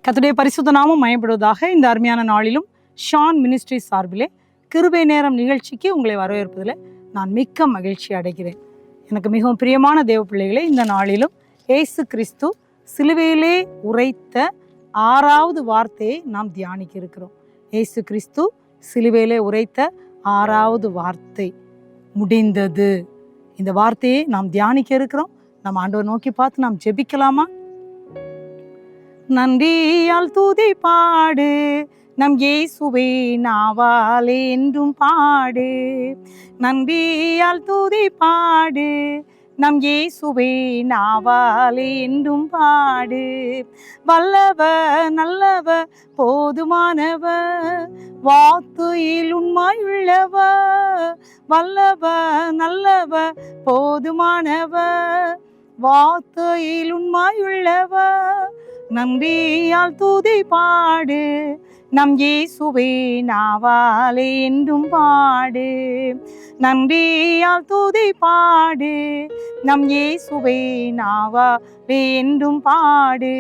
கர்த்தருடைய பரிசுத்த நாமம் மயப்படுவதாக. இந்த அருமையான நாளிலும் ஷான் மினிஸ்ட்ரி சார்பிலே கிருபை நேரம் நிகழ்ச்சிக்கு உங்களை வரவேற்பதில் நான் மிக்க மகிழ்ச்சி அடைகிறேன். எனக்கு மிகவும் பிரியமான தேவ பிள்ளைகளே, இந்த நாளிலும் இயேசு கிறிஸ்து சிலுவையிலே உரைத்த 6வது வார்த்தையை நாம் தியானிக்க இருக்கிறோம். இயேசு கிறிஸ்து சிலுவையிலே உரைத்த 6வது வார்த்தை முடிந்தது. இந்த வார்த்தையை நாம் தியானிக்க இருக்கிறோம். நம்ம ஆண்டவர் நோக்கி பார்த்து நாம் ஜெபிக்கலாமா? நன்றியால் துதி பாடு, நம் இயேசுவை நாவாலே என்றும் பாடு. நன்றியால் துதி பாடு, நம் இயேசுவை நாவாலே என்றும் பாடு. வல்லவர் நல்லவர் போதுமானவர், வார்த்தையில் உண்மையுள்ளவர். வல்லவர் நல்லவர் போதுமானவர், வார்த்தையில் உண்மையுள்ளவர். நன்றியால் துதி பாடு, நம் இயேசுவை நாவாலே என்றும் பாடு. நன்றியால் துதி பாடு, நம் இயேசுவை நாவாலே என்றும் பாடு.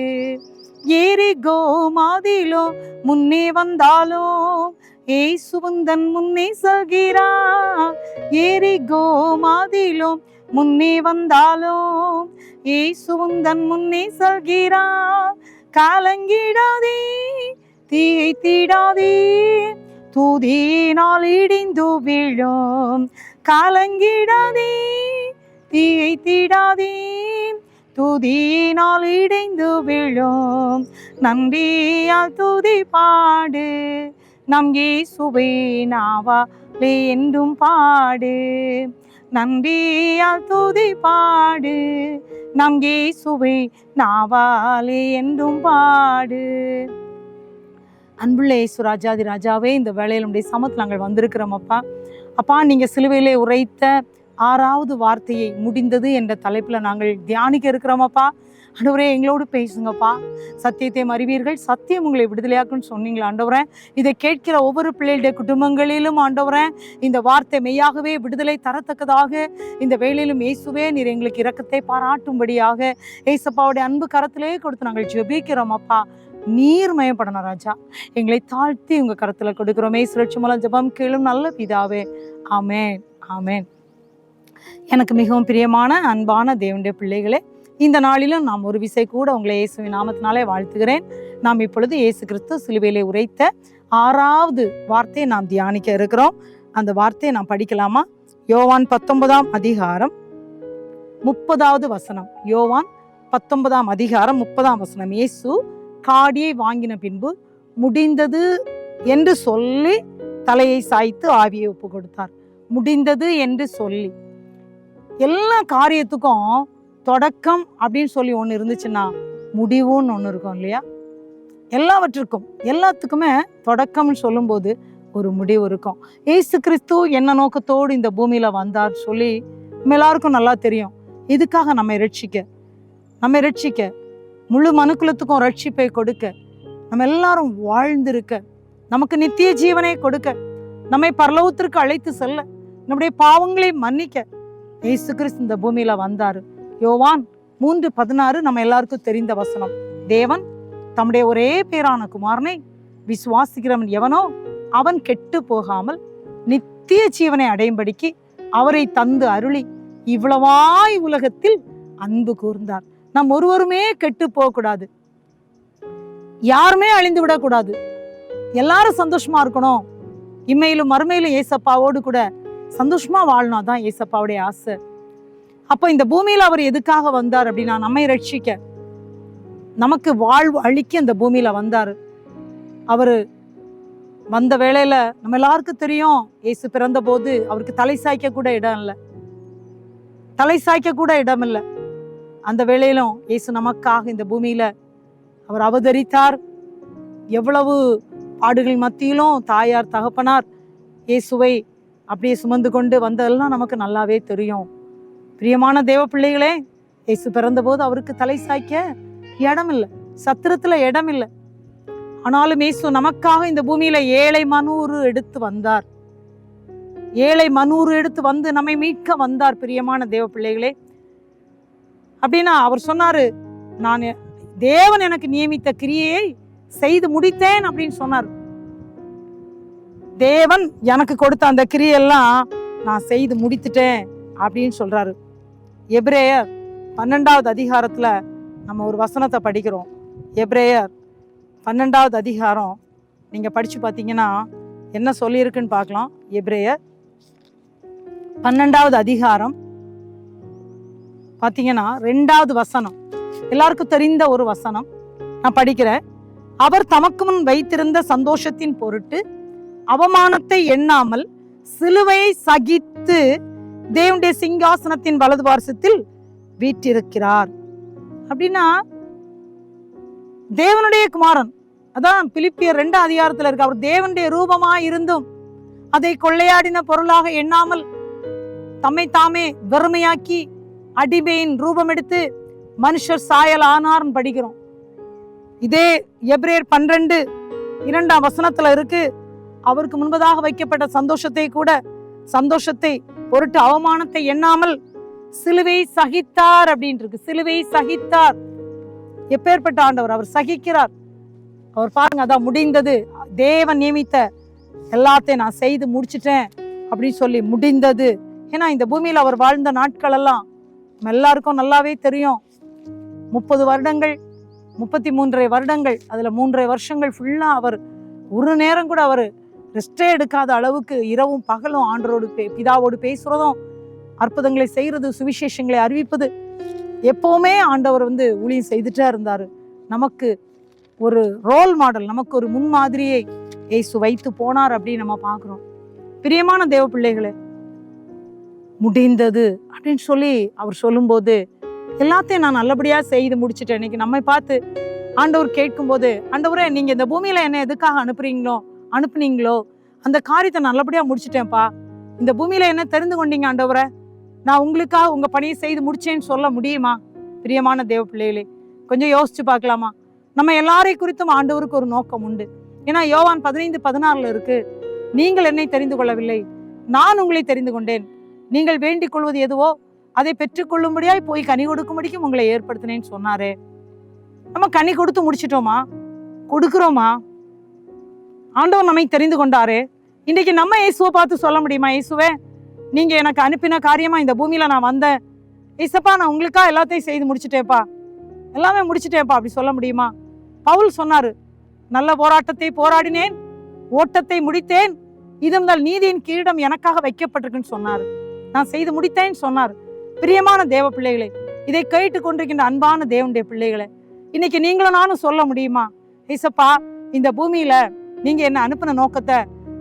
எரிகோ மாதிலோ முன்னே வந்தாலும் இயேசுவந்தன் முன்னே செல்கிறார். எரிகோ மாதிலோ முன்னே வந்தாலும் இயேசுவந்தன் முன்னே செல்கிறார். கலங்கிடாதே, திகைத்திடாதே, துதியினால் இடிந்து விழும். கலங்கிடாதே, திகைத்திடாதே, துதியினால் இடிந்து விழும். நன்றியால் துதி பாடு, நம் இயேசுவை நாவாலே என்றும் பாடு. நன்றியால் துதி பாடு, நம் இயேசுவை நாவாலே என்றும் பாடு. அன்புள்ள இயேசு ராஜாதி ராஜாவே, இந்த வேளையில் உடைய சமத்தில் நாங்கள் வந்திருக்கிறோம் அப்பா. அப்பா, நீங்கள் சிலுவையிலே உரைத்த 6வது வார்த்தையை முடிந்தது என்ற தலைப்பில் நாங்கள் தியானிக்க இருக்கிறோம் அப்பா. ஆண்டவரே, எங்களோடு பேசுங்கப்பா. சத்தியத்தை அறிவீர்கள், சத்தியம் உங்களை விடுதலையாக்குன்னு சொன்னீங்களா ஆண்டவரே. இதை கேட்கிற ஒவ்வொரு பிள்ளைகளுடைய குடும்பங்களிலும் ஆண்டவரே, இந்த வார்த்தை மெய்யாகவே விடுதலை தரத்தக்கதாக இந்த வேளையிலும் இயேசுவே நீர் எங்களுக்கு இரக்கத்தை பாராட்டும்படியாக ஏசப்பாவுடைய அன்பு கரத்திலே கொடுத்து நாங்கள் ஜெபிக்கிறோம் அப்பா. நீர் மயப்படணும் ராஜா, எங்களை தாழ்த்தி உங்கள் கரத்தில் கொடுக்கிறோமே. சுழற்சி மூலம் ஜெபம் கேளும் நல்ல பிதாவே, ஆமேன் ஆமேன். எனக்கு மிகவும் பிரியமான அன்பான தேவனுடைய பிள்ளைகளே, இந்த நாளிலும் நாம் ஒரு விசை கூட உங்களை இயேசுவின் நாமத்தினாலே வாழ்த்துகிறேன். நாம் இப்பொழுது இயேசு கிறிஸ்து சிலுவையிலே உரைத்த 6வது வார்த்தையை நாம் தியானிக்க இருக்கிறோம். அந்த வார்த்தையை நாம் படிக்கலாமா? யோவான் 19ஆம் அதிகாரம் 30வது வசனம். யோவான் 19ஆம் அதிகாரம் 30ஆம் வசனம். இயேசு காடியை வாங்கின பின்பு முடிந்தது என்று சொல்லி தலையை சாய்த்து ஆவியை ஒப்பு கொடுத்தார். முடிந்தது என்று சொல்லி, எல்லா காரியத்துக்கும் தொடக்கம் அப்படின்னு சொல்லி ஒன்று இருந்துச்சுன்னா முடிவுன்னு ஒன்று இருக்கும் இல்லையா? எல்லாவற்றுக்கும் எல்லாத்துக்குமே தொடக்கம்னு சொல்லும்போது ஒரு முடிவு இருக்கும். இயேசு கிறிஸ்து என்ன நோக்கத்தோடு இந்த பூமியில வந்தார் சொல்லி நம்ம எல்லாருக்கும் நல்லா தெரியும். இதுக்காக நம்மை ரட்சிக்க முழு மனுக்குலத்துக்கும் ரட்சிப்பை கொடுக்க, நம்ம எல்லாரும் வாழ்ந்திருக்க, நமக்கு நித்திய ஜீவனை கொடுக்க, நம்மை பரலோகத்திற்கு அழைத்து செல்ல, நம்முடைய பாவங்களை மன்னிக்க இயேசு கிறிஸ்து இந்த பூமியில வந்தாரு. யோவான் 3:16 நம்ம எல்லாருக்கும் தெரிந்த வசனம். தேவன் தம்முடைய ஒரே பேரான குமாரனை விசுவாசிக்கிறவன் எவனோ அவன் கெட்டு போகாமல் நித்திய ஜீவனை அடையும்படிக்கு அவரை தந்து அருளி இவ்வளவாய் உலகத்தில் அன்பு கூர்ந்தார். நம் ஒருவருமே கெட்டு போகக்கூடாது, யாருமே அழிந்து விடக்கூடாது, எல்லாரும் சந்தோஷமா இருக்கணும். இம்மையிலும் மறுமையிலும் ஏசப்பாவோடு கூட சந்தோஷமா வாழணும். அதான் ஏசப்பாவுடைய ஆசை. அப்போ இந்த பூமியில அவர் எதுக்காக வந்தார் அப்படின்னா, நம்மை ரட்சிக்க, நமக்கு வாழ்வு அளிக்க இந்த பூமியில வந்தாரு. அவரு வந்த வேளையில நம்ம எல்லாருக்கும் தெரியும், இயேசு பிறந்த போது அவருக்கு தலை சாய்க்க கூட இடம் இல்லை. அந்த வேளையிலும் இயேசு நமக்காக இந்த பூமியில அவர் அவதரித்தார். எவ்வளவு பாடுகள் மத்தியிலும் தாயார் தகப்பனார் இயேசுவை அப்படியே சுமந்து கொண்டு வந்ததெல்லாம் நமக்கு நல்லாவே தெரியும். பிரியமான தேவ பிள்ளைகளே, இயேசு பிறந்த போது அவருக்கு தலை சாய்க்க இடம் இல்லை, சத்திரத்துல இடம் இல்லை. ஆனாலும் இயேசு நமக்காக இந்த பூமியில ஏழை மனூறு எடுத்து வந்தார். ஏழை மனூறு எடுத்து வந்து நம்மை மீட்க வந்தார். பிரியமான தேவ பிள்ளைகளே, அப்படின்னா அவர் சொன்னாரு, நான் தேவன் எனக்கு நியமித்த கிரியையை செய்து முடித்தேன் அப்படின்னு சொன்னார். தேவன் எனக்கு கொடுத்த அந்த கிரியெல்லாம் நான் செய்து முடித்துட்டேன் அப்படின்னு சொல்றாரு. எபிரேயர் 12வது அதிகாரத்துல நம்ம ஒரு வசனத்தை படிக்கிறோம். எபிரேயர் 12வது அதிகாரம் நீங்க படிச்சு பார்த்தீங்கன்னா என்ன சொல்லியிருக்குன்னு பார்க்கலாம். எபிரேயர் 12வது அதிகாரம் பார்த்தீங்கன்னா 2வது வசனம், எல்லாருக்கும் தெரிந்த ஒரு வசனம், நான் படிக்கிறேன். அவர் தமக்கு முன் வைத்திருந்த சந்தோஷத்தின் பொருட்டு அவமானத்தை எண்ணாமல் சிலுவையை சகித்து தேவனுடைய சிங்காசனத்தின் வலது பார்சத்தில் வீற்றிருக்கிறார். அப்படின்னா தேவனுடைய குமாரன், அதான் பிலிப்பியர் 2 அதிகாரத்துல இருக்கு. அவர் தேவனுடைய ரூபமா இருந்தும் அதை கொள்ளையாடின பொருளாக எண்ணாமல் தம்மை தாமே வெறுமையாக்கி அடிமையின் ரூபம் எடுத்து மனுஷர் சாயல் ஆனார்னு படிக்கிறோம். இதே எபிரேயர் 12:2 வசனத்துல இருக்கு. அவருக்கு முன்பதாக வைக்கப்பட்ட சந்தோஷத்தை பொருட்டு அவமானத்தை எண்ணாமல் சிலுவை சகித்தார் அப்படின்னு இருக்கு. சிலுவை சகித்தார். எப்பேற்பட்ட ஆண்டவர், அவர் சகிக்கிறார். அவர் பாருங்க, அதான் முடிந்தது, தேவன் நியமித்த எல்லாத்தையும் நான் செய்து முடிச்சிட்டேன் அப்படின்னு சொல்லி முடிந்தது. ஏன்னா இந்த பூமியில் அவர் வாழ்ந்த நாட்கள் எல்லாம் நம்ம எல்லாருக்கும் நல்லாவே தெரியும். 30 வருடங்கள், 33 வருடங்கள், அதுல 3 வருஷங்கள் ஃபுல்லா அவர் ஒரு நேரம் கூட அவர் ரெஸ்டே எடுக்காத அளவுக்கு இரவும் பகலும் ஆண்டவரோடு பிதாவோடு பேசுறதும், அற்புதங்களை செய்யறது, சுவிசேஷங்களை அறிவிப்பது, எப்பவுமே ஆண்டவர் ஊழியம் செய்துட்டே இருந்தாரு. நமக்கு ஒரு ரோல் மாடல், நமக்கு ஒரு முன்மாதிரியை இயேசு வைத்து போனார் அப்படின்னு நம்ம பார்க்கிறோம். பிரியமான தேவ பிள்ளைகளே, முடிந்தது அப்படின்னு சொல்லி அவர் சொல்லும்போது எல்லாத்தையும் நான் நல்லபடியா செய்து முடிச்சுட்டேன். இன்னைக்கு நம்மை பார்த்து ஆண்டவர் கேட்கும்போது, ஆண்டவரே நீங்க இந்த பூமியில என்ன எதுக்காக அனுப்புனீங்களோ அந்த காரியத்தை நல்லபடியா முடிச்சுட்டேன்ப்பா. இந்த பூமியில என்ன தெரிந்து கொண்டீங்க ஆண்டவரே, நான் உங்களுக்காக உங்க பணியை செய்து முடிச்சேன்னு சொல்ல முடியுமா? பிரியமான தேவ பிள்ளைகளே, கொஞ்சம் யோசிச்சு பார்க்கலாமா? நம்ம எல்லாரை குறித்தும் ஆண்டவருக்கு ஒரு நோக்கம் உண்டு. ஏன்னா யோவான் 15:16 இருக்கு, நீங்கள் என்னை தெரிந்து கொள்ளவில்லை, நான் உங்களை தெரிந்து கொண்டேன். நீங்கள் வேண்டிக் கொள்வது எதுவோ அதை பெற்றுக்கொள்ளும்படியாய் போய் கனி கொடுக்கும்படிக்கும் உங்களை ஏற்படுத்தினேன்னு சொன்னாரே. நம்ம கனி கொடுத்து முடிச்சிட்டோமா? கொடுக்கிறோமா? ஆண்டவர் நம்மை தெரிந்து கொண்டாரே. இன்னைக்கு நம்ம இயேசுவை பார்த்து சொல்ல முடியுமா, இயேசுவே நீங்க எனக்கு அனுப்பின காரியமா இந்த பூமியில நான் வந்தேன், இயேசப்பா நான் உங்களுக்காக எல்லாத்தையும் செய்து முடிச்சுட்டேப்பா, எல்லாமே முடிச்சுட்டேன்ப்பா அப்படி சொல்ல முடியுமா? பவுல் சொன்னாரு, நல்ல போராட்டத்தை போராடினேன், ஓட்டத்தை முடித்தேன், இது முதல் நீதியின் கிரீடம் எனக்காக வைக்கப்பட்டிருக்குன்னு சொன்னாரு. நான் செய்து முடித்தேன்னு சொன்னார். பிரியமான தேவ பிள்ளைகளே, இதை கேட்டு கொண்டிருக்கின்ற அன்பான தேவனுடைய பிள்ளைகளே, இன்னைக்கு நீங்களும் நானும் சொல்ல முடியுமா, ஏசப்பா இந்த பூமியில நீங்க என்ன அனுப்பின நோக்கத்தை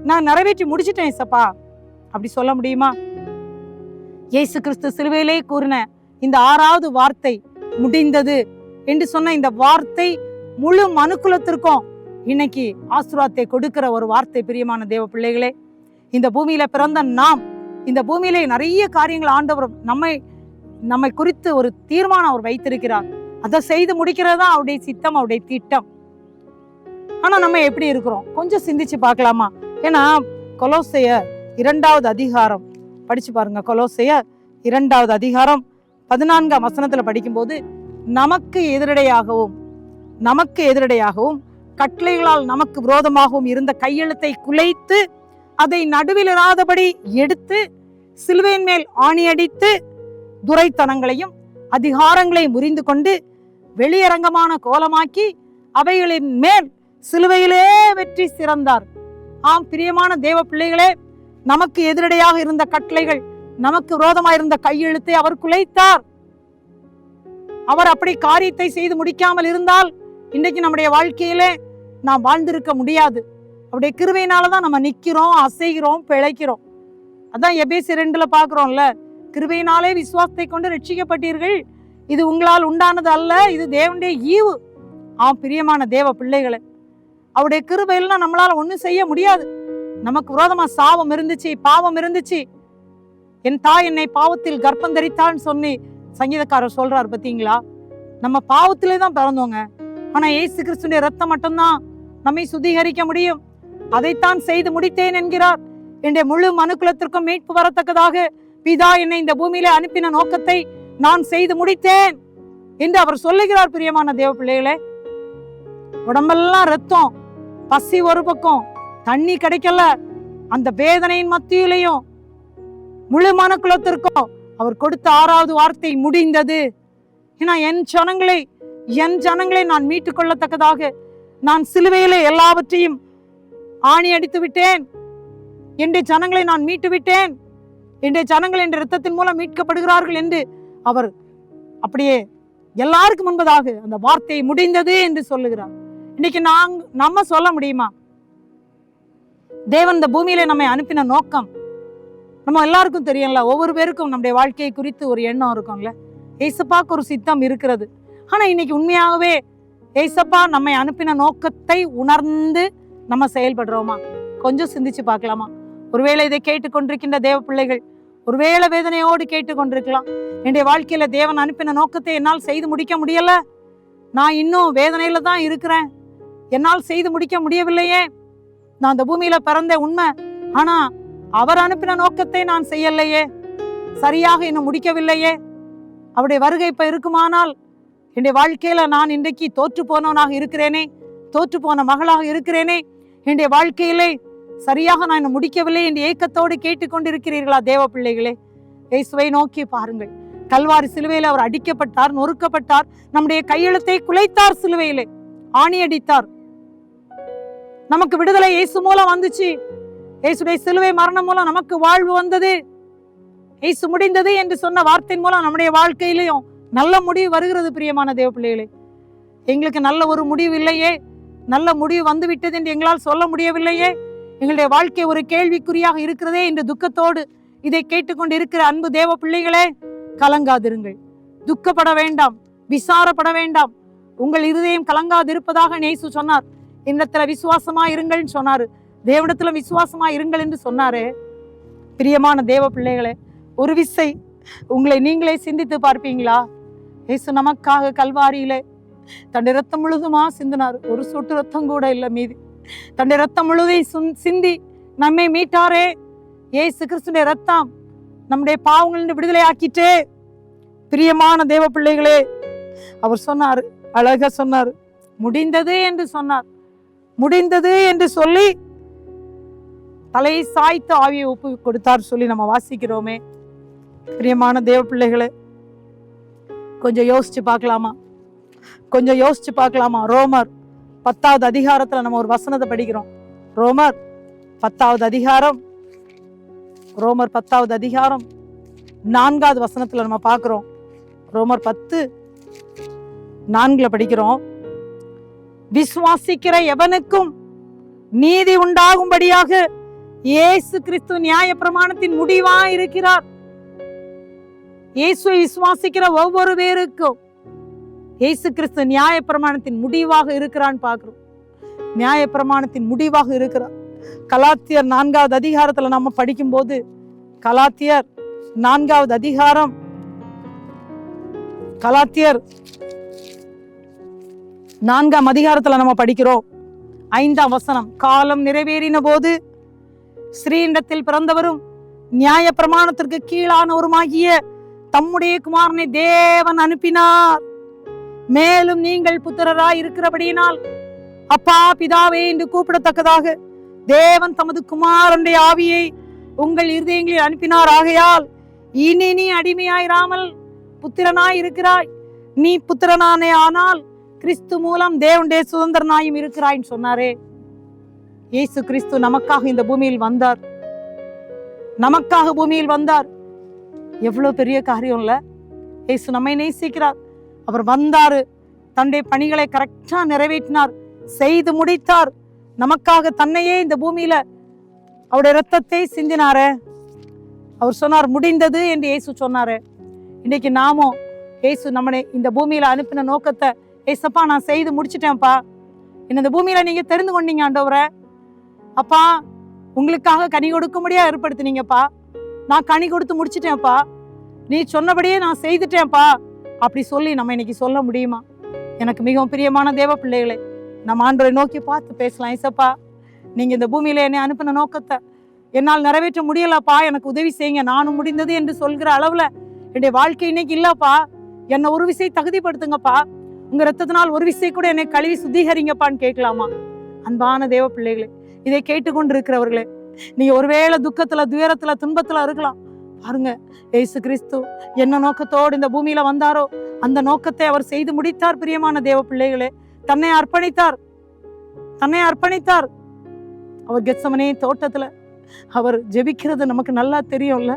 நான் நிறைவேற்றி முடிச்சிட்டேன் ஏசப்பா அப்படி சொல்ல முடியுமா? இயேசு கிறிஸ்து சிலுவையிலே கூறின இந்த 6வது வார்த்தை, முடிந்தது என்று சொன்ன இந்த வார்த்தை முழு மனுக்குலத்திற்கும் இன்னைக்கு ஆசீர்வாதத்தை கொடுக்கிற ஒரு வார்த்தை. பிரியமான தேவ பிள்ளைகளே, இந்த பூமியில பிறந்த நாம், இந்த பூமியிலே நிறைய காரியங்கள் ஆண்டவர் நம்மை குறித்து ஒரு தீர்மானம் அவர் வைத்திருக்கிறார். அதை செய்து முடிக்கிறதா அவருடைய சித்தம், அவருடைய திட்டம். ஆனா நம்ம எப்படி இருக்கிறோம் கொஞ்சம் சிந்திச்சு பார்க்கலாமா? ஏன்னா கொலோசையர் 2வது அதிகாரம் படிச்சு பாருங்க. கொலோசையர் 2வது அதிகாரம் 14ஆம் வசனத்துல படிக்கும்போது, நமக்கு எதிரடையாகவும் கட்டளைகளால் நமக்கு விரோதமாகவும் இருந்த கையெழுத்தை குலைத்து அதை நடுவில் இராதபடி எடுத்து சிலுவையின் மேல் ஆணியடித்து துரைத்தனங்களையும் அதிகாரங்களையும் முறிந்து கொண்டு வெளியரங்கமான கோலமாக்கி அவைகளின் மேல் சிலுவையிலே வெற்றி சிறந்தார். ஆம் பிரியமான தேவ பிள்ளைகளே, நமக்கு எதிரடையாக இருந்த கட்டளைகள், நமக்கு விரோதமாக இருந்த கையெழுத்தை அவர் குலைத்தார். அவர் அப்படி காரியத்தை செய்து முடிக்காமல் இருந்தால் இன்றைக்கு நம்முடைய வாழ்க்கையிலே நாம் வாழ்ந்திருக்க முடியாது. அவருடைய கிருபையினாலதான் நம்ம நிக்கிறோம், அசைகிறோம், பிழைக்கிறோம். அதான் எபேசியர் 2 பாக்குறோம்ல, கிருபையினாலே விசுவாசத்தை கொண்டு ரட்சிக்கப்பட்டீர்கள், இது உங்களால் உண்டானது அல்ல, இது தேவனுடைய ஈவு. ஆம் பிரியமான தேவ பிள்ளைகளை, அவருடைய கிருபையில நம்மளால ஒண்ணும் செய்ய முடியாது. நமக்கு விரோதமா சாபம் இருந்துச்சு, பாவம் இருந்துச்சு. என் தாய் என்னை பாவத்தில் கர்ப்பம் தரித்தான்னு சொல்லி சங்கீதக்காரர் சொல்றாரு பாத்தீங்களா? நம்ம பாவத்திலே தான் பிறந்தோங்க. ஆனா இயேசு கிறிஸ்துடைய ரத்தம் மட்டும்தான் நம்மை சுத்திகரிக்க முடியும். அதைத்தான் செய்து முடித்தேன் என்கிறார். என்னுடைய முழு மனுக்குலத்திற்கும் மீட்பு வரத்தக்கதாக பிதா என்னை இந்த பூமியிலே அனுப்பின நோக்கத்தை நான் செய்து முடித்தேன் என்று அவர் சொல்லுகிறார். பிரியமான தேவ பிள்ளைகளே, உடம்பெல்லாம் ரத்தம், பசி ஒரு பக்கம், தண்ணி கிடைக்கல, அந்த வேதனையின் மத்தியிலையும் முழு மனக்குலத்திற்கும் அவர் கொடுத்த 6வது வார்த்தை முடிந்தது. ஏன்னா என் ஜனங்களை நான் மீட்டுக் கொள்ளத்தக்கதாக நான் சிலுவையிலே எல்லாவற்றையும் ஆணி அடித்து விட்டேன். என்னுடைய ஜனங்களை நான் மீட்டு விட்டேன். என்னுடைய ஜனங்கள் என்ற இரத்தத்தின் மூலம் மீட்கப்படுகிறார்கள் என்று அவர் அப்படியே எல்லாருக்கும் முன்பதாக அந்த வார்த்தை முடிந்தது என்று சொல்லுகிறார். இன்னைக்கு நம்ம சொல்ல முடியுமா? தேவன் இந்த பூமியில நம்மை அனுப்பின நோக்கம் நம்ம எல்லாருக்கும் தெரியும்ல. ஒவ்வொரு பேருக்கும் நம்முடைய வாழ்க்கையை குறித்து ஒரு எண்ணம் இருக்கும்ல. ஏசப்பாக்கு ஒரு சித்தம் இருக்கிறது. ஆனா இன்னைக்கு உண்மையாகவே ஏசப்பா நம்மை அனுப்பின நோக்கத்தை உணர்ந்து நம்ம செயல்படுறோமா? கொஞ்சம் சிந்திச்சு பார்க்கலாமா? ஒருவேளை இதை கேட்டுக்கொண்டிருக்கின்ற தேவ பிள்ளைகள் ஒருவேளை வேதனையோடு கேட்டுக்கொண்டிருக்கலாம். என்னுடைய வாழ்க்கையில தேவன் அனுப்பின நோக்கத்தை என்னால் செய்து முடிக்க முடியல, நான் இன்னும் வேதனையில தான் இருக்கிறேன், என்னால் செய்து முடிக்க முடியவில்லையே, நான் அந்த பூமியில பிறந்த உண்மை, ஆனா அவர் அனுப்பின நோக்கத்தை நான் செய்யலையே, சரியாக இன்னும் முடிக்கவில்லையே, அவருடைய வருகை இப்ப இருக்குமானால் என்னுடைய வாழ்க்கையில நான் இன்றைக்கு தோற்று போனவனாக இருக்கிறேனே, தோற்று போன மகளாக இருக்கிறேனே, என்னுடைய வாழ்க்கையிலே சரியாக நான் இன்னும் முடிக்கவில்லை என்று ஏக்கத்தோடு கேட்டுக்கொண்டிருக்கிறீர்களா தேவ பிள்ளைகளே? இயேசுவை நோக்கி பாருங்கள். கல்வாரி சிலுவையில அவர் அடிக்கப்பட்டார், நொறுக்கப்பட்டார், நம்முடைய கையெழுத்தை குலைத்தார், சிலுவையிலே ஆணி அடித்தார். நமக்கு விடுதலை இயேசு மூலம் வந்துச்சு. இயேசுடைய சிலுவை மரணம் மூலம் நமக்கு வாழ்வு வந்தது. இயேசு முடிந்தது என்று சொன்ன வார்த்தையின் மூலம் நம்முடைய வாழ்க்கையிலையும் நல்ல முடிவு வருகிறது. பிரியமான தேவ பிள்ளைகளே, எங்களுக்கு நல்ல ஒரு முடிவு இல்லையே, நல்ல முடிவு வந்து விட்டது என்று எங்களால் சொல்ல முடியவில்லையே, எங்களுடைய வாழ்க்கை ஒரு கேள்விக்குறியாக இருக்கிறதே என்று துக்கத்தோடு இதை கேட்டுக்கொண்டு இருக்கிற அன்பு தேவ பிள்ளைகளே, கலங்காதிருங்கள், துக்கப்பட வேண்டாம், விசாரப்பட வேண்டாம். உங்கள் இருதயம் கலங்காதிருப்பதாக இயேசு சொன்னார். என்னிடத்துல விசுவாசமா இருங்கள் சொன்னாரு, தேவனிடத்துல விசுவாசமா இருங்கள் என்று சொன்னாரு. பிரியமான தேவ பிள்ளைகளே, ஒரு விசை உங்களை நீங்களே சிந்தித்து பார்ப்பீங்களா? இயேசு நமக்காக கல்வாரியிலே தன்னுடைய ரத்தம் முழுதுமா சிந்தினார். ஒரு சொட்டு ரத்தம் கூட இல்லை மீதி. தன்னுடைய ரத்தம் முழுதையும் சிந்தி நம்மை மீட்டாரே. இயேசு கிறிஸ்துடைய ரத்தம் நம்முடைய பாவங்களிலிருந்து விடுதலை ஆக்கிட்டே. பிரியமான தேவ பிள்ளைகளே, அவர் சொன்னார், அழகா சொன்னார், முடிந்தது என்று சொன்னார். முடிந்தது என்று சொல்லி தலையை சாய்த்து ஆவியை ஒப்பு கொடுத்தார் சொல்லி நம்ம வாசிக்கிறோமே. பிரியமான தேவ பிள்ளைகளே, கொஞ்சம் யோசிச்சு பார்க்கலாமா? கொஞ்சம் யோசிச்சு பார்க்கலாமா? ரோமர் 10வது அதிகாரத்துல நம்ம ஒரு வசனத்தை படிக்கிறோம். ரோமர் 10வது அதிகாரம், ரோமர் 10வது அதிகாரம் 4வது வசனத்துல நம்ம பார்க்கிறோம். ரோமர் 10:4 படிக்கிறோம். விசுவாசிக்கிற எவனுக்கும் நீதி உண்டாகும்படியாக இயேசு கிறிஸ்து நியாய பிரமாணத்தின் முடிவா இருக்கிறார். இயேசுவை விசுவாசிக்கிற ஒவ்வொரு பேருக்கும் இயேசு கிறிஸ்து நியாய பிரமாணத்தின் முடிவாக இருக்கிறான்னு பார்க்கிறோம். நியாய பிரமாணத்தின் முடிவாக இருக்கிறார். கலாத்தியர் 4வது அதிகாரத்துல நம்ம படிக்கும் போது, கலாத்தியர் 4வது அதிகாரம், கலாத்தியர் 4ஆம் அதிகாரத்துல நம்ம படிக்கிறோம். 5ஆம் வசனம், காலம் நிறைவேறின போது ஸ்ரீண்டத்தில் பிறந்தவரும் நியாய பிரமாணத்திற்கு கீழானவருமாகிய தம்முடைய குமாரனை தேவன் அனுப்பினார். மேலும் நீங்கள் புத்திரராய் இருக்கிறபடியினால் அப்பா பிதாவே என்று கூப்பிடத்தக்கதாக தேவன் தமது குமாரனுடைய ஆவியை உங்கள் இருதயங்களில் அனுப்பினார். ஆகையால் இனி நீ அடிமையாயிராமல் புத்திரனாய் இருக்கிறாய். நீ புத்திரனானே ஆனால் கிறிஸ்து மூலம் தேவனுடைய சுதந்திரனாயும் இருக்கிறாய்ன்னு சொன்னாரே. இயேசு கிறிஸ்து நமக்காக இந்த பூமியில் வந்தார். நமக்காக பூமியில் வந்தார். எவ்வளவு பெரிய காரியம் இல்ல? இயேசு நம்மை நேசிக்கிறார். அவர் வந்தாரு, தன்னுடைய பணிகளை கரெக்டா நிறைவேற்றினார், செய்து முடித்தார். நமக்காக தன்னையே இந்த பூமியில அவருடைய ரத்தத்தை சிந்தினாரு. அவர் சொன்னார், முடிந்தது என்று இயேசு சொன்னாரு. இன்னைக்கு நாமும் இயேசு நம்மளை இந்த பூமியில அனுப்பின நோக்கத்தை, ஏசப்பா நான் செய்து முடிச்சிட்டேன்ப்பா, இந்த பூமியில நீங்க தெரிந்து கொண்டீங்க ஆண்டவரே, அப்பா உங்களுக்காக கனி கொடுக்கும்படியா ஏற்படுத்தினீங்கப்பா, நான் கனி கொடுத்து முடிச்சிட்டேன்ப்பா, நீ சொன்னபடியே நான் செய்துட்டேன்ப்பா அப்படி சொல்லி நம்ம இன்னைக்கு சொல்ல முடியுமா? எனக்கு மிகவும் பிரியமான தேவ பிள்ளைகளை, நம்ம ஆண்டவரை நோக்கி பார்த்து பேசலாம். ஏசப்பா நீங்க இந்த பூமியில என்னை அனுப்பின நோக்கத்தை என்னால் நிறைவேற்ற முடியலப்பா, எனக்கு உதவி செய்யுங்க, நானும் முடிந்தது என்று சொல்கிற அளவுல என்னுடைய வாழ்க்கை இன்னைக்கு இல்லப்பா, என்னை ஒரு விசை தகுதிப்படுத்துங்கப்பா, உங்க ரத்தத்தினால் ஒரு விசை கூட என்னை கழுவி சுத்திகரிங்கப்பான்னு கேட்கலாமா? அன்பான தேவ பிள்ளைகளே, இதை கேட்டுக்கொண்டு இருக்கிறவர்களே, நீங்க ஒருவேளை துக்கத்துல, துயரத்துல, துன்பத்துல இருக்கலாம். பாருங்க, இயேசு கிறிஸ்து என்ன நோக்கத்தோடு இந்த பூமியில வந்தாரோ அந்த நோக்கத்தை அவர் செய்து முடித்தார். பிரியமான தேவ பிள்ளைகளே, தன்னை அர்ப்பணித்தார். அவர் கெத்சமனே தோட்டத்துல அவர் ஜெபிக்கிறது நமக்கு நல்லா தெரியும்ல.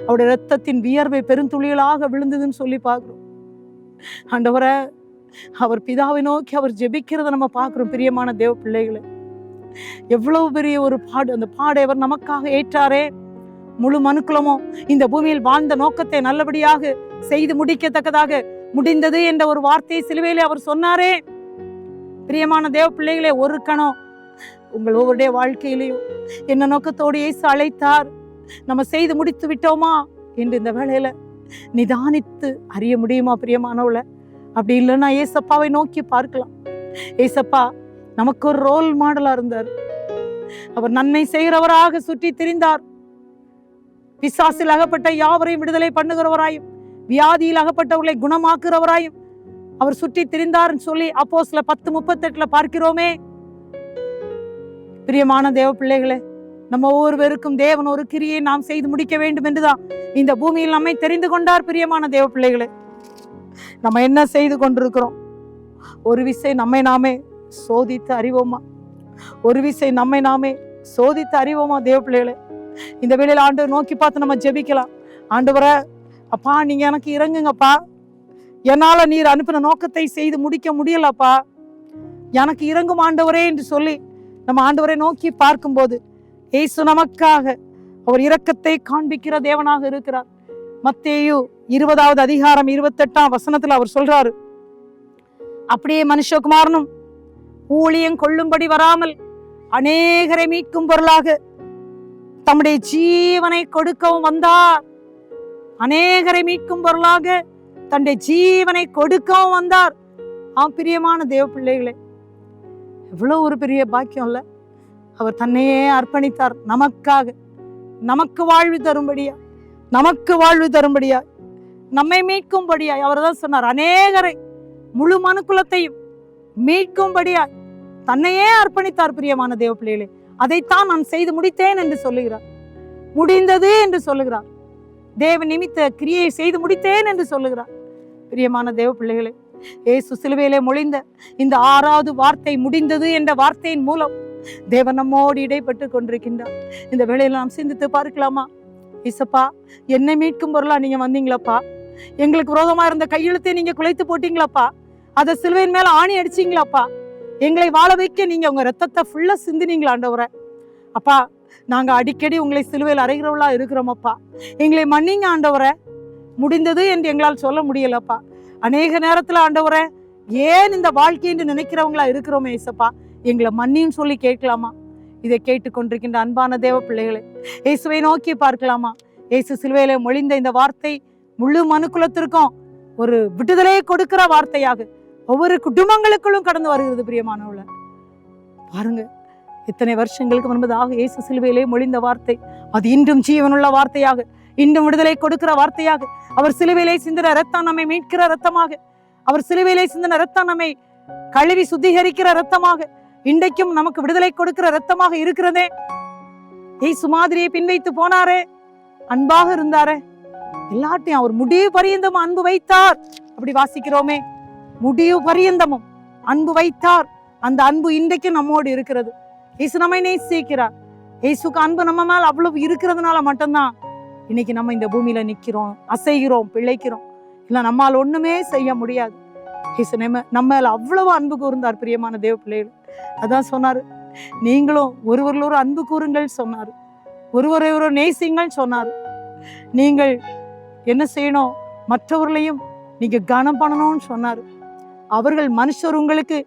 அவருடைய ரத்தத்தின் வியர்வை பெருந்துளிகளாக விழுந்ததுன்னு சொல்லி பார்க்கிறோம். ஆண்டவரை அவர் பிதாவை நோக்கி அவர் ஜெபிக்கிறத நம்ம பார்க்கிறோம். பிரியமான தேவ பிள்ளைகளே, எவ்வளவு பெரிய ஒரு பாடு, அந்த பாடை அவர் நமக்காக ஏற்றாரே. முழு மனுக்குலமும் இந்த பூமியில் வாழ்ந்த நோக்கத்தை நல்லபடியாக செய்து முடிக்கத்தக்கதாக முடிந்தது என்ற ஒரு வார்த்தையை சிலுவையிலே அவர் சொன்னாரே. பிரியமான தேவ பிள்ளைகளே, ஒரு கணம் உங்கள் ஒவ்வொருடைய வாழ்க்கையிலையும் என்ன நோக்கத்தோடு இயேசு அழைத்தார், நம்ம செய்து முடித்து விட்டோமா என்று இந்த வேளையில நிதானித்து அறிய முடியுமா? பிரியமானவள, அப்படி இல்லைன்னா ஏசப்பாவை நோக்கி பார்க்கலாம். ஏசப்பா நமக்கு ஒரு ரோல் மாடலா இருந்தார். அவர் நன்மை செய்கிறவராக சுற்றி திரிந்தார். பிசாசில் அகப்பட்ட யாவரையும் விடுதலை பண்ணுகிறவராயும், வியாதியில் அகப்பட்டவர்களை குணமாக்குறவராயும் அவர் சுற்றி திரிந்தார் சொல்லி அப்போஸ்தலர் 10:38 பார்க்கிறோமே. பிரியமான தேவ பிள்ளைகளே, நம்ம ஒவ்வொருவருக்கும் தேவன் ஒரு கிரியை நாம் செய்து முடிக்க வேண்டும் என்றுதான் இந்த பூமியில் நம்மை தெரிந்து கொண்டார். பிரியமான தேவ பிள்ளைகளே, நம்ம என்ன செய்து கொண்டிருக்கிறோம்? ஒரு விசை நம்மை நாமே சோதித்து அறிவோமா? ஒரு விசை நம்மை நாமே சோதித்து அறிவோமா? தேவ பிள்ளைகளே, இந்த வேளையில ஆண்டவர் நோக்கி பார்த்து நம்ம ஜெபிக்கலாம். ஆண்டவரே, அப்பா நீங்க எனக்கு இறங்குங்கப்பா, என்னால நீர் அனுப்பின நோக்கத்தை செய்து முடிக்க முடியலப்பா, எனக்கு இறங்கும் ஆண்டவரே என்று சொல்லி நம்ம ஆண்டவரை நோக்கி பார்க்கும்போது இயேசு நமக்காக அவர் இரக்கத்தை காண்பிக்கிற தேவனாக இருக்கிறார். மத்தேயு 20வது அதிகாரம் 28ஆம் வசனத்துல அவர் சொல்றாரு, அப்படியே மனுஷகுமாரனும் ஊழியம் கொள்ளும்படி வராமல் அநேகரை மீட்கும் பொருளாக தம்முடைய ஜீவனை கொடுக்கவும் வந்தார். அநேகரை மீட்கும் பொருளாக தன்னுடைய ஜீவனை கொடுக்கவும் வந்தார். பிரியமான தேவ பிள்ளைகளே, எவ்வளவு ஒரு பெரிய பாக்கியம் இல்ல? அவர் தன்னையே அர்ப்பணித்தார் நமக்காக, நமக்கு வாழ்வு தரும்படியா, நம்மை மீட்கும்படியா. அவர் தான் சொன்னார், அநேகரை முழு மனுக்குலத்தையும் மீட்கும்படியா தன்னையே அர்ப்பணித்தார். பிரியமான தேவ பிள்ளைகளே, அதைத்தான் நான் செய்து முடித்தேன் என்று சொல்லுகிறார். முடிந்தது என்று சொல்லுகிறார். தேவ நிமித்த கிரியை செய்து முடித்தேன் என்று சொல்லுகிறார். பிரியமான தேவ பிள்ளைகளே, இயேசு சிலுவையிலே மொழிந்த இந்த 6வது வார்த்தை முடிந்தது என்ற வார்த்தையின் மூலம் தேவன் நம்மோடு இடைப்பட்டு கொண்டிருக்கின்றார். இந்த வேளையில நாம் சிந்தித்து பார்க்கலாமா? இசப்பா, என்னை மீட்கும் பொருளா நீங்க வந்தீங்களப்பா, எங்களுக்கு விரோதமா இருந்த கையெழுத்தை நீங்க குலைத்து போட்டீங்களாப்பா, அதை சிலுவையின் மேல ஆணி அடிச்சீங்களாப்பா, எங்களை வாழ வைக்க நீங்க உங்க ரத்தத்தை ஃபுல்லா சிந்தினீங்களா ஆண்டவரே. அப்பா, நாங்க அடிக்கடி உங்களை சிலுவையில் அறைகிறவளா இருக்கிறோமப்பா, எங்களை மன்னிங்க ஆண்டவரே. முடிந்தது என்று எங்களால் சொல்ல முடியலப்பா. அநேக நேரத்துல ஆண்டவரே, ஏன் இந்த வாழ்க்கை என்று நினைக்கிறவங்களா இருக்கிறோமே இசப்பா, எங்களை மன்னின்னு சொல்லி கேட்கலாமா? இதை கேட்டுக்கொண்டிருக்கின்ற அன்பான தேவ பிள்ளைகளை, இயேசுவை நோக்கி பார்க்கலாமா? இயேசு சிலுவையில மொழிந்த இந்த வார்த்தை முழு மனுக்குலத்திற்கும் ஒரு விடுதலையை கொடுக்கிற வார்த்தையாக ஒவ்வொரு குடும்பங்களுக்குள்ளும் கடந்து வருகிறது. பிரியமானவள, பாருங்க, இத்தனை வருஷங்களுக்கு முன்பதாக இயேசு சிலுவையிலே மொழிந்த வார்த்தை அது இன்றும் ஜீவனுள்ள வார்த்தையாக, இன்றும் விடுதலை கொடுக்கிற வார்த்தையாக, அவர் சிலுவையிலே சிந்தின ரத்தம் நம்மை மீட்கிற ரத்தமாக, அவர் சிலுவையிலே சிந்தின ரத்தம் நம்மை கழுவி சுத்திகரிக்கிற ரத்தமாக, இன்றைக்கும் நமக்கு விடுதலை கொடுக்கிற ரத்தமாக இருக்கிறதே. இயேசு மாதிரியை பின்வைத்து போனாரே, அன்பாக இருந்தாரே, எல்லாத்தையும் அவர் முடிவு பரியந்தமும் அன்பு வைத்தார். அப்படி வாசிக்கிறோமே, முடிவு பரியந்தமும் அன்பு வைத்தார். அந்த அன்பு இன்றைக்கும் நம்மோடு இருக்கிறது. இயேசு நம்மை நேசிக்கிறார். இயேசுக்கு அன்பு நம்ம மேல அவ்வளவு இருக்கிறதுனால மட்டும்தான் இன்னைக்கு நம்ம இந்த பூமியில நிக்கிறோம், அசைகிறோம், பிழைக்கிறோம். இல்ல நம்மால் ஒண்ணுமே செய்ய முடியாது. இயேசு நம்ம மேல அவ்வளவு அன்பு கூர்ந்தார். பிரியமான தேவ பிள்ளைகள், அதான் சொன்னாரு, நீங்களும் ஒருவர்களோடு அன்பு கூறுங்கள் சொன்னாரு, ஒருவரை ஒரு நேசிங்கள் சொன்னாரு. நீங்கள் என்ன செய்யணும்? மற்றவர்களையும் நீங்க கனம் பண்ணணும்னு சொன்னாரு. அவர்கள் மனுஷர் உங்களுக்கு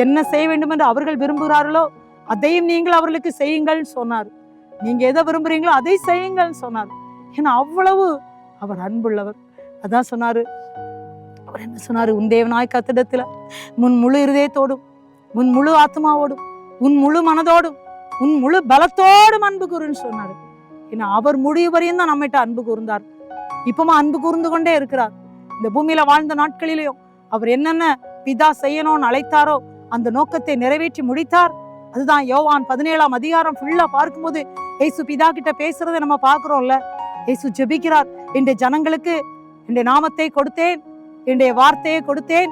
என்ன செய்ய வேண்டும் என்று அவர்கள் விரும்புகிறார்களோ அதையும் நீங்கள் அவர்களுக்கு செய்யுங்கள் சொன்னார். நீங்க எதை விரும்புறீங்களோ அதை செய்யுங்கள் சொன்னார். ஏன்னா அவ்வளவு அவர் அன்புள்ளவர். அதான் சொன்னாரு, அவர் என்ன சொன்னாரு? உன் தேவனாய் கர்த்தரிடத்துல உன் முழு இருதயத்தோடும், உன் முழு ஆத்மாவோடும், உன் முழு மனதோடும், உன் முழு பலத்தோடும் அன்பு கூறுன்னு சொன்னாரு. ஏன்னா அவர் முடிவு வரையும் தான் நம்மகிட்ட அன்பு கூர்ந்தார். இப்பமா அன்பு கூர்ந்து கொண்டே இருக்கிறார். இந்த பூமியில வாழ்ந்த நாட்களிலேயும் அவர் என்னென்ன பிதா செய்யணும்னு அழைத்தாரோ அந்த நோக்கத்தை நிறைவேற்றி முடித்தார். அதுதான் யோவான் 17ஆம் அதிகாரம் ஃபுல்லா பார்க்கும்போது இயேசு பிதா கிட்ட பேசுறதை நம்ம பார்க்கிறோம்ல. இயேசு ஜெபிக்கிறார், என்னுடைய ஜனங்களுக்கு என்னுடைய நாமத்தை கொடுத்தேன், என்னுடைய வார்த்தையை கொடுத்தேன்,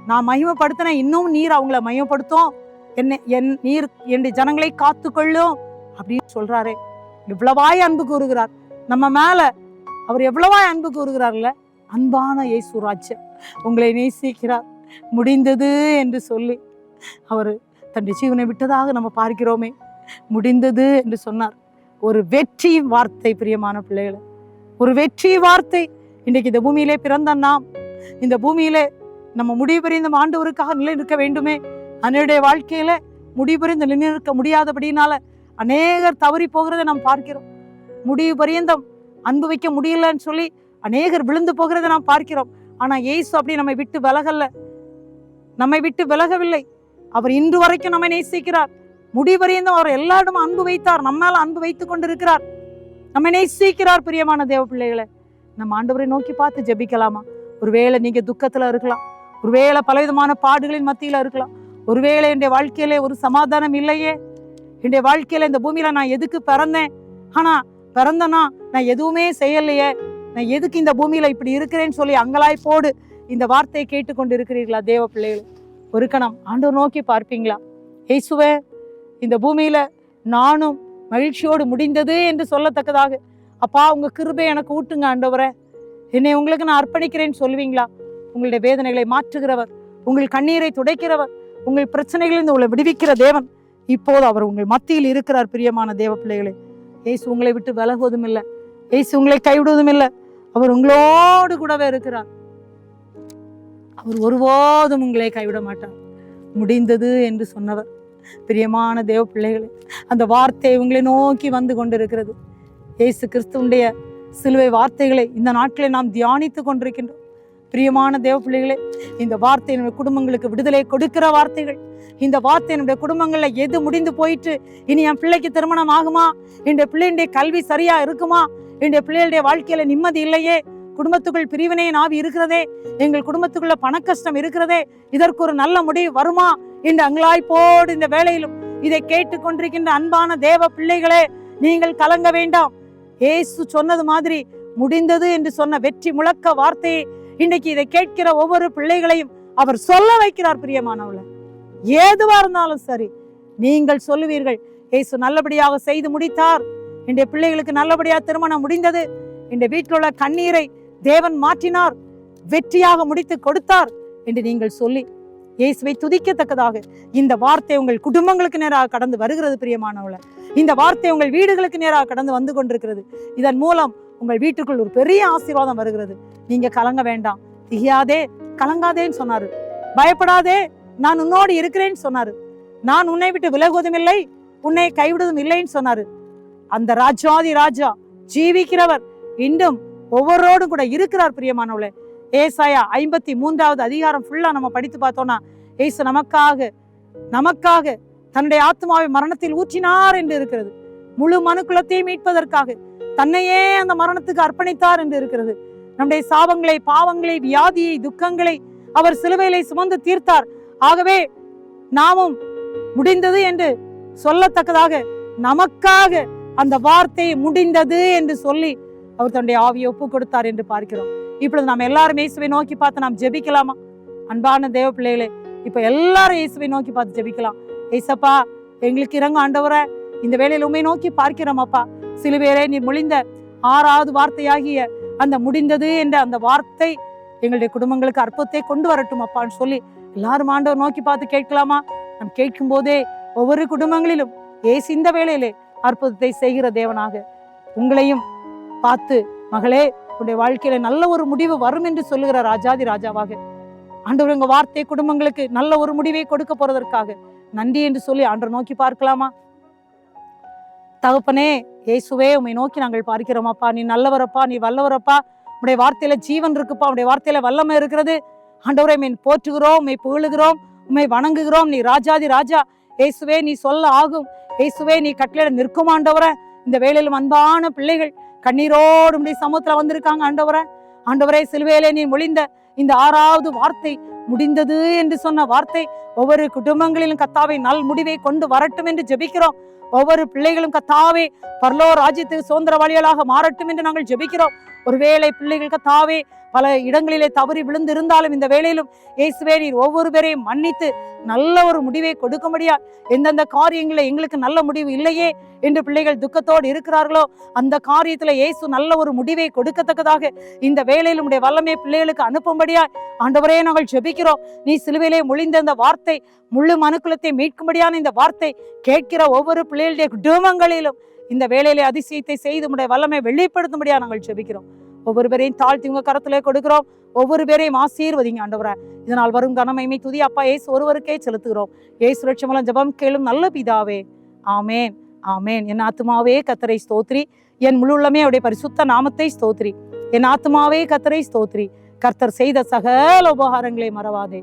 நான் மகிமைப்படுத்தின, இன்னும் நீர் அவங்கள மகிமைப்படுத்தும், நீர் என்னுடைய ஜனங்களை காத்துக்கொள்ளும் அப்படின்னு சொல்றாரு. எவ்வளவாய் அன்பு கூறுகிறார் நம்ம மேல. அவர் எவ்வளவாய் அன்பு கூறுகிறார்ல. அன்பான இயேசு ராஜா உங்களை நேசிக்கிறார். முடிந்தது என்று சொல்லி அவர் தன்னுடைய ஜீவனை விட்டதாக நம்ம பார்க்கிறோமே. முடிந்தது என்று சொன்னார். ஒரு வெற்றி வார்த்தை பிரியமான பிள்ளைகளை, ஒரு வெற்றி வார்த்தை. இன்றைக்கு இந்த பூமியிலே பிறந்த நாம், இந்த பூமியிலே நம்ம முடிவுபெறிந்த ஆண்டவருக்காக நிலைநிற்க வேண்டுமே. அன்றைய வாழ்க்கையில முடிவுபெறிந்து நிலைநிற்க முடியாதபடினால அநேகர் தவறி போகிறதை நாம் பார்க்கிறோம். முடிவு பரியந்தம் அன்பு வைக்க முடியலன்னு சொல்லி அநேகர் விழுந்து போகிறதை நாம் பார்க்கிறோம். ஆனா இயேசு அப்படி நம்மை விட்டு விலகவில்லை. அவர் இன்று வரைக்கும் நம்மை நேசிக்கிறார். முடிவரையும் அவர் எல்லாரும் அன்பு வைத்தார், நம்மால அன்பு வைத்துக் கொண்டிருக்கிறார், நம்மை நேசிக்கிறார். பிரியமான தேவ பிள்ளைகளை, நம்ம ஆண்டவரை நோக்கி பார்த்து ஜெபிக்கலாமா? ஒருவேளை நீங்க துக்கத்துல இருக்கலாம், ஒருவேளை பலவிதமான பாடுகளின் மத்தியில இருக்கலாம், ஒருவேளை என்னுடைய வாழ்க்கையில ஒரு சமாதானம் இல்லையே, என்னுடைய வாழ்க்கையில இந்த பூமியில நான் எதுக்கு பிறந்தேன், ஆனா பிறந்தனா நான் எதுவுமே செய்யலையே, நான் எதுக்கு இந்த பூமியில இப்படி இருக்கிறேன்னு சொல்லி அங்கலாய்ப்போடு இந்த வார்த்தையை கேட்டுக்கொண்டு இருக்கிறீர்களா? தேவ பிள்ளைகளை, ஒரு கணம் ஆண்டவர் நோக்கி பார்ப்பீங்களா? இயேசுவே, இந்த பூமியில நானும் மகிழ்ச்சியோடு முடிந்தது என்று சொல்லத்தக்கதாக அப்பா உங்க கிருபை எனக்கு ஊட்டுங்க ஆண்டவரே, என்னை உங்களுக்கு நான் அர்ப்பணிக்கிறேன்னு சொல்லுவீங்களா? உங்களுடைய வேதனைகளை மாற்றுகிறவர், உங்கள் கண்ணீரை துடைக்கிறவர், உங்கள் பிரச்சனைகளிலிருந்து உங்களை விடுவிக்கிற தேவன் இப்போது அவர் உங்கள் மத்தியில் இருக்கிறார். பிரியமான தேவ பிள்ளைகளை, இயேசு உங்களை விட்டு விலகுவதும் இல்லை, இயேசு உங்களை கைவிடுவதும் இல்லை. அவர் உங்களோடு கூடவே இருக்கிறார். அவர் ஒருபோதும் உங்களை கைவிட மாட்டார். முடிந்தது என்று சொன்னவர். பிரியமான தேவ பிள்ளைகளே, அந்த வார்த்தை உங்களை நோக்கி வந்து கொண்டிருக்கிறது. இயேசு கிறிஸ்துவுடைய சிலுவை வார்த்தைகளை இந்த நாட்களை நாம் தியானித்து கொண்டிருக்கின்றோம். பிரியமான தேவ பிள்ளைகளே, இந்த வார்த்தை என்னுடைய குடும்பங்களுக்கு விடுதலை கொடுக்கிற வார்த்தைகள். இந்த வார்த்தை என்னுடைய குடும்பங்கள்ல எது முடிந்து போயிட்டு, இனி என் பிள்ளைக்கு திருமணம் ஆகுமா, என்னுடைய பிள்ளையுடைய கல்வி சரியா இருக்குமா, என்னுடைய பிள்ளைகளுடைய வாழ்க்கையில நிம்மதி இல்லையே, குடும்பத்துக்குள் பிரிவினையின் ஆவி இருக்கிறதே, எங்கள் குடும்பத்துக்குள்ள பண கஷ்டம் இருக்கிறதே, இதற்கு ஒரு நல்ல முடிவு வருமா என்று அங்கலாய்ப்போடு இந்த வேளையிலும் இதை கேட்டுக்கொண்டிருக்கின்ற அன்பான தேவ பிள்ளைகளே, நீங்கள் கலங்க வேண்டாம். இயேசு சொன்னது மாதிரி முடிந்தது என்று சொன்ன வெற்றி முழக்க வார்த்தையை இன்னைக்கு இதை கேட்கிற ஒவ்வொரு பிள்ளைகளையும் அவர் சொல்ல வைக்கிறார். பிரியமானவள, ஏதுவா இருந்தாலும் சரி நீங்கள் சொல்லுவீர்கள், இயேசு நல்லபடியாக செய்து முடித்தார், என்னுடைய பிள்ளைகளுக்கு நல்லபடியாக திருமணம் முடிந்தது, என்னுடைய வீட்டில் உள்ள கண்ணீரை தேவன் மாற்றினார், வெற்றியாக முடித்து கொடுத்தார் என்று நீங்கள் சொல்லி இயேசுவை துதிக்கத்தக்கதாக இந்த வார்த்தை உங்கள் குடும்பங்களுக்கு நேராக கடந்து வருகிறது. பிரியமானவள, இந்த வார்த்தை உங்கள் வீடுகளுக்கு நேராக கடந்து வந்து கொண்டிருக்கிறது. இதன் மூலம் உங்கள் வீட்டுக்குள் ஒரு பெரிய ஆசீர்வாதம் வருகிறது. நீங்க கலங்க வேண்டாம், திகையாதே, கலங்காதேன்னு சொன்னாரு, பயப்படாதே, நான் உன்னோடு இருக்கிறேன்னு சொன்னாரு, நான் உன்னை விட்டு விலகுவதும் இல்லை, உன்னை கைவிடுவதும் இல்லைன்னு சொன்னாரு. அந்த ராஜாதி ராஜா ஜீவிக்கிறவர் இன்னும் ஒவ்வொருவரோடும் கூட இருக்கிறார். பிரியமானவளே, ஏசாயா 53வது அதிகாரம் ஃபுல்லா நம்ம படித்து பார்த்தோம்னா, ஏசு நமக்காக தன்னுடைய ஆத்மாவை மரணத்தில் ஊற்றினார் என்று இருக்கிறது. முழு மனுக்குலத்தையும் மீட்பதற்காக தன்னையே அந்த மரணத்துக்கு அர்ப்பணித்தார் என்று இருக்கிறது. நம்முடைய சாபங்களை, பாவங்களை, வியாதியை, துக்கங்களை அவர் சிலுவையிலே சுமந்து தீர்த்தார். ஆகவே நாமும் முடிந்தது என்று சொல்லத்தக்கதாக நமக்காக அந்த வார்த்தையை முடிந்தது என்று சொல்லி அவர் தன்னுடைய ஆவியை ஒப்பு கொடுத்தார் என்று பார்க்கிறோம். இப்பொழுது நாம் எல்லாரும் இயேசுவை நோக்கி பார்த்து நாம் ஜெபிக்கலாமா? அன்பான தேவ பிள்ளைகளே, இப்ப எல்லாரும் இயேசுவை நோக்கி பார்த்து ஜெபிக்கலாம். ஏசப்பா, எங்களுக்கு இறங்க ஆண்டவரே, இந்த வேளையில உண்மை நோக்கி பார்க்கிறோம் அப்பா. சிலுவையிலே நீ மொழிந்த 6வது வார்த்தையாகிய அந்த முடிந்தது என்ற அந்த வார்த்தை எங்களுடைய குடும்பங்களுக்கு அற்புதத்தை கொண்டு வரட்டும் அப்பான்னு சொல்லி எல்லாரும் ஆண்டவர் நோக்கி பார்த்து கேட்கலாமா? நாம் கேட்கும் போதே ஒவ்வொரு குடும்பங்களிலும் இயேசு இந்த வேளையிலே அற்புதத்தை செய்கிற தேவனாக உங்களையும் பார்த்து, மகளே, உங்களுடைய வாழ்க்கையில நல்ல ஒரு முடிவு வரும் என்று சொல்லுகிற ராஜாதி ராஜாவாக ஆண்டவர் உங்க வார்த்தை குடும்பங்களுக்கு நல்ல ஒரு முடிவை கொடுக்க போறதற்காக நன்றி என்று சொல்லி ஆண்டவர் நோக்கி பார்க்கலாமா? தகப்பனே, இயேசுவே, உம்மை நோக்கி நாங்கள் பார்க்கிறோமாப்பா. நீ நல்லவரப்பா, நீ வல்லவரப்பா, உடைய வார்த்தையில ஜீவன் இருக்குப்பா, உடைய வார்த்தையில வல்லமை இருக்கிறது. ஆண்டவரை உம்மை போற்றுகிறோம், உம்மை புகழுகிறோம், உம்மை வணங்குகிறோம். நீ ராஜாதி ராஜா. இயேசுவே, நீ சொல்ல ஆகும். இயேசுவே, நீ கட்டளையிட நிற்கும் ஆண்டவரே. இந்த வேளையிலும் அன்பான பிள்ளைகள் கண்ணீரோடு உடைய சமூகத்துல வந்திருக்காங்க ஆண்டவரே. ஆண்டவரே, சிலுவையிலே நீ மொழிந்த இந்த 6வது வார்த்தை முடிந்தது என்று சொன்ன வார்த்தை ஒவ்வொரு குடும்பங்களிலும் கர்த்தாவே நல் முடிவை கொண்டு வரட்டும் என்று ஜெபிக்கிறோம். ஒவ்வொரு பிள்ளைகளும் கர்த்தாவே பரலோக ராஜ்யத்துக்கு சுதந்திரவாளிகளாக மாறட்டும் என்று நாங்கள் ஜெபிக்கிறோம். ஒருவேளை பிள்ளைகள் கர்த்தாவே பல இடங்களிலே தவறி விழுந்து இருந்தாலும் இந்த வேளையிலும் இயேசுவே நீர் ஒவ்வொரு பேரையும் மன்னித்து நல்ல ஒரு முடிவை கொடுக்க முடியாது. எந்தெந்த காரியங்களில் எங்களுக்கு நல்ல முடிவு இல்லையே என்று பிள்ளைகள் துக்கத்தோடு இருக்கிறார்களோ அந்த காரியத்துல இயேசு நல்ல ஒரு முடிவை கொடுக்கத்தக்கதாக இந்த வேளையில் உடைய வல்லமை பிள்ளைகளுக்கு அனுப்பும்படியா ஆண்டவரே நாங்கள் ஜெபிக்கிறோம். நீ சிலுவையிலே மொழிந்த இந்த வார்த்தை முழு மனுக்குலத்தை மீட்கும்படியான இந்த வார்த்தை கேட்கிற ஒவ்வொரு பிள்ளைகளுடைய குடும்பங்களிலும் இந்த வேளையிலே அதிசயத்தை செய்து உடைய வல்லமை வெளிப்படுத்தும்படியா நாங்கள் ஜெபிக்கிறோம். ஒவ்வொரு பேரையும் தாழ்த்தி உங்க கரத்திலே கொடுக்கிறோம். ஒவ்வொரு பேரையும் ஆசீர்வதிங்க ஆண்டவரே. இதனால் வரும் கனமகிமை துதி அப்பா இயேசு ஒருவருக்கே செலுத்துகிறோம். இயேசு ரட்சமலம் ஜெபம் கேளும் நல்ல பிதாவே, ஆமேன் ஆமேன். என் ஆத்துமாவே கர்த்தரை ஸ்தோத்திரி, என் முழு உள்ளமே அவருடைய பரிசுத்த நாமத்தை ஸ்தோத்திரி. என் ஆத்துமாவே கர்த்தரை ஸ்தோத்திரி, கர்த்தர் செய்த சகல உபகாரங்களை மறவாதே.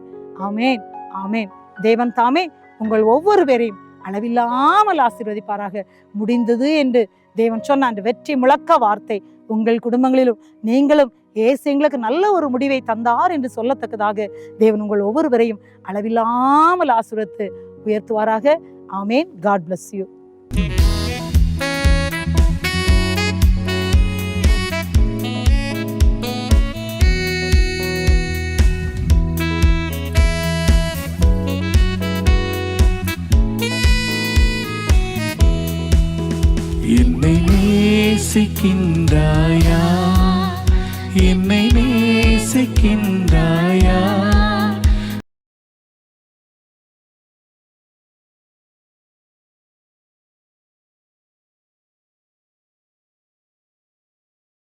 ஆமேன் ஆமேன். தேவன் தாமே உங்கள் ஒவ்வொரு பேரையும் அளவில்லாமல் ஆசீர்வதிப்பாராக. முடிந்தது என்று தேவன் சொன்ன அந்த வெற்றி முழக்க வார்த்தை உங்கள் குடும்பங்களிலும் நீங்களும் இயேசு எங்களுக்கு நல்ல ஒரு முடிவை தந்தார் என்று சொல்லத்தக்கதாக தேவன் உங்கள் ஒவ்வொருவரையும் அளவில்லாமல் ஆசீர்வதித்து உயர்த்துவாராக. ஆமேன். God bless you. என்னை நேசிக்கின்றாயா, என்னை நேசிக்கின்றாயா.